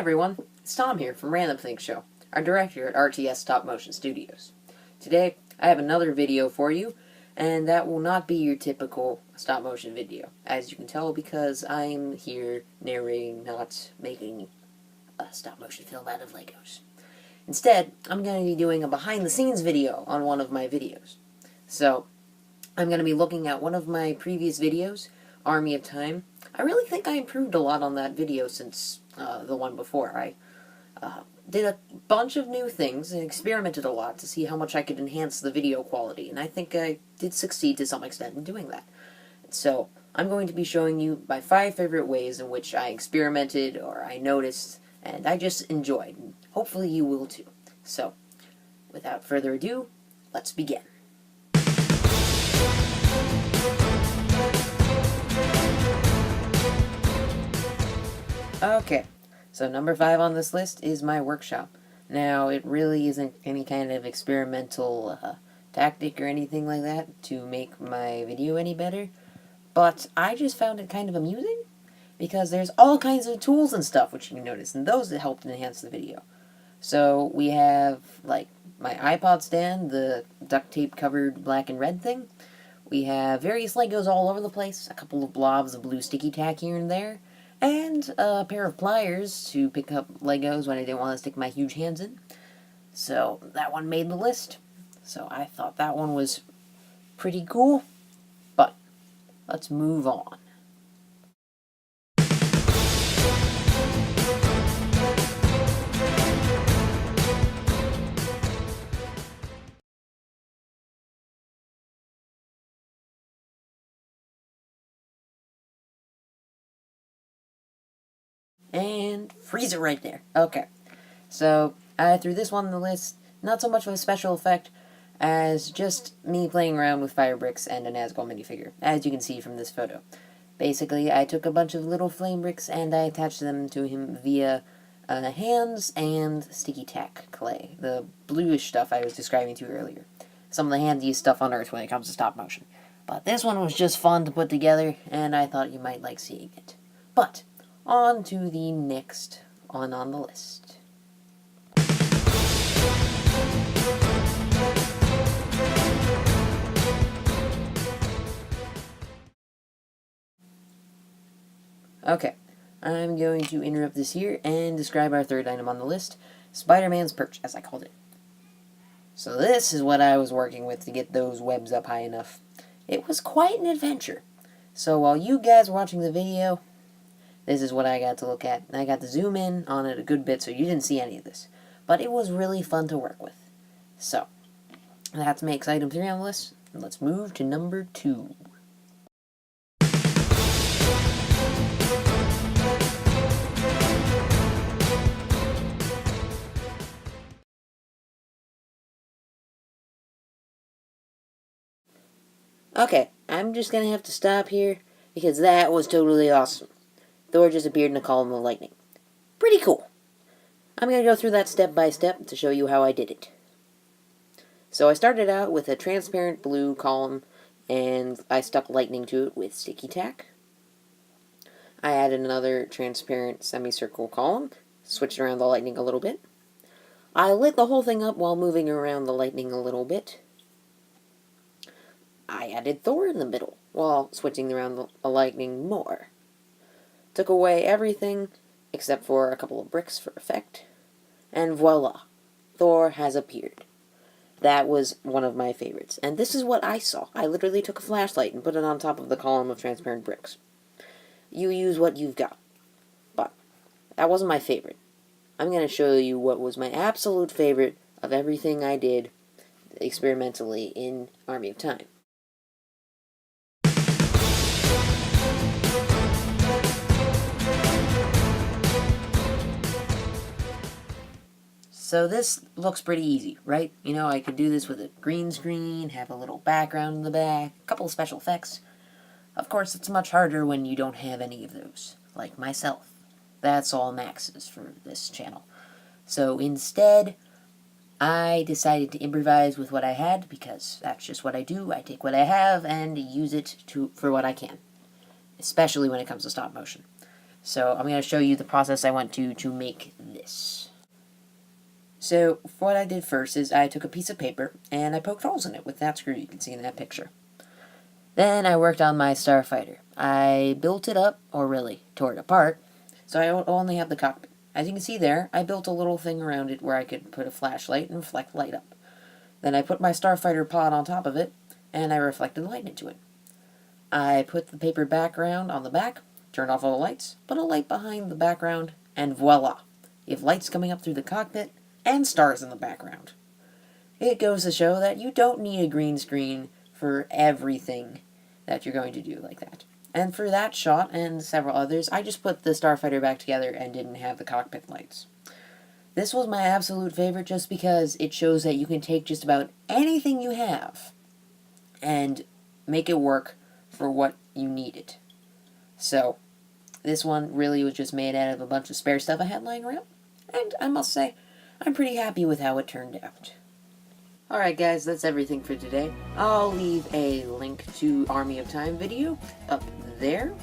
everyone, it's Tom here from Random Things Show, our director at RTS Stop-motion Studios. Today, I have another video for you, and that will not be your typical stop-motion video, as you can tell because I'm here narrating, not making a stop-motion film out of Legos. Instead, I'm going to be doing a behind-the-scenes video on one of my videos. So, I'm going to be looking at one of my previous videos, Army of Time. I really think I improved a lot on that video since the one before. I did a bunch of new things and experimented a lot to see how much I could enhance the video quality, and I think I did succeed to some extent in doing that. So, I'm going to be showing you my 5 favorite ways in which I experimented, or I noticed, and I just enjoyed, and hopefully you will too. So, without further ado, let's begin. Okay, so number 5 on this list is my workshop. Now, it really isn't any kind of experimental tactic or anything like that to make my video any better, but I just found it kind of amusing, because there's all kinds of tools and stuff which you can notice, and those that helped enhance the video. So, we have, like, my iPod stand, the duct tape covered black and red thing. We have various Legos all over the place, a couple of blobs of blue sticky tack here and there, and a pair of pliers to pick up Legos when I didn't want to stick my huge hands in. So that one made the list. So I thought that one was pretty cool. But let's move on. And freeze it right there. Okay, so I threw this one on the list. Not so much of a special effect as just me playing around with fire bricks and a Nazgul minifigure, as you can see from this photo. Basically, I took a bunch of little flame bricks and I attached them to him via hands and sticky tack clay, the bluish stuff I was describing to you earlier. Some of the handiest stuff on Earth when it comes to stop motion. But this one was just fun to put together, and I thought you might like seeing it. But on to the next one on the list. Okay, I'm going to interrupt this here and describe our third item on the list, Spider-Man's perch, as I called it. So this is what I was working with to get those webs up high enough. It was quite an adventure. So while you guys were watching the video, this is what I got to look at. I got to zoom in on it a good bit so you didn't see any of this. But it was really fun to work with. So, that makes item 3 on the list. Let's move to number 2. Okay, I'm just gonna have to stop here because that was totally awesome. Thor just appeared in a column of lightning. Pretty cool. I'm going to go through that step by step to show you how I did it. So I started out with a transparent blue column, and I stuck lightning to it with sticky tack. I added another transparent semicircle column, switched around the lightning a little bit. I lit the whole thing up while moving around the lightning a little bit. I added Thor in the middle, while switching around the lightning more. Took away everything except for a couple of bricks for effect, and voila, Thor has appeared. That was one of my favorites, and this is what I saw. I literally took a flashlight and put it on top of the column of transparent bricks. You use what you've got, but that wasn't my favorite. I'm going to show you what was my absolute favorite of everything I did experimentally in Army of Time. So this looks pretty easy, right? You know, I could do this with a green screen, have a little background in the back, a couple of special effects. Of course, it's much harder when you don't have any of those, like myself. That's all maxes for this channel. So instead, I decided to improvise with what I had, because that's just what I do. I take what I have and use it for what I can, especially when it comes to stop motion. So I'm going to show you the process I went to make this. So what I did first is I took a piece of paper and I poked holes in it with that screw you can see in that picture. Then I worked on my starfighter. I built it up, or really tore it apart, so I only have the cockpit. As you can see there, I built a little thing around it where I could put a flashlight and reflect light up. Then I put my starfighter pod on top of it, and I reflected light into it. I put the paper background on the back, turned off all the lights, put a light behind the background, and voila! You have lights coming up through the cockpit, and stars in the background. It goes to show that you don't need a green screen for everything that you're going to do like that. And for that shot and several others, I just put the starfighter back together and didn't have the cockpit lights. This was my absolute favorite just because it shows that you can take just about anything you have and make it work for what you needed. So, this one really was just made out of a bunch of spare stuff I had lying around, and I must say, I'm pretty happy with how it turned out. Alright guys, that's everything for today. I'll leave a link to Army of Time video up there.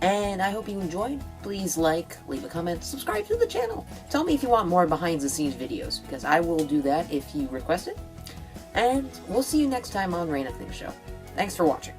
And I hope you enjoyed. Please like, leave a comment, subscribe to the channel. Tell me if you want more behind the scenes videos, because I will do that if you request it. And we'll see you next time on Rain of Things Show. Thanks for watching.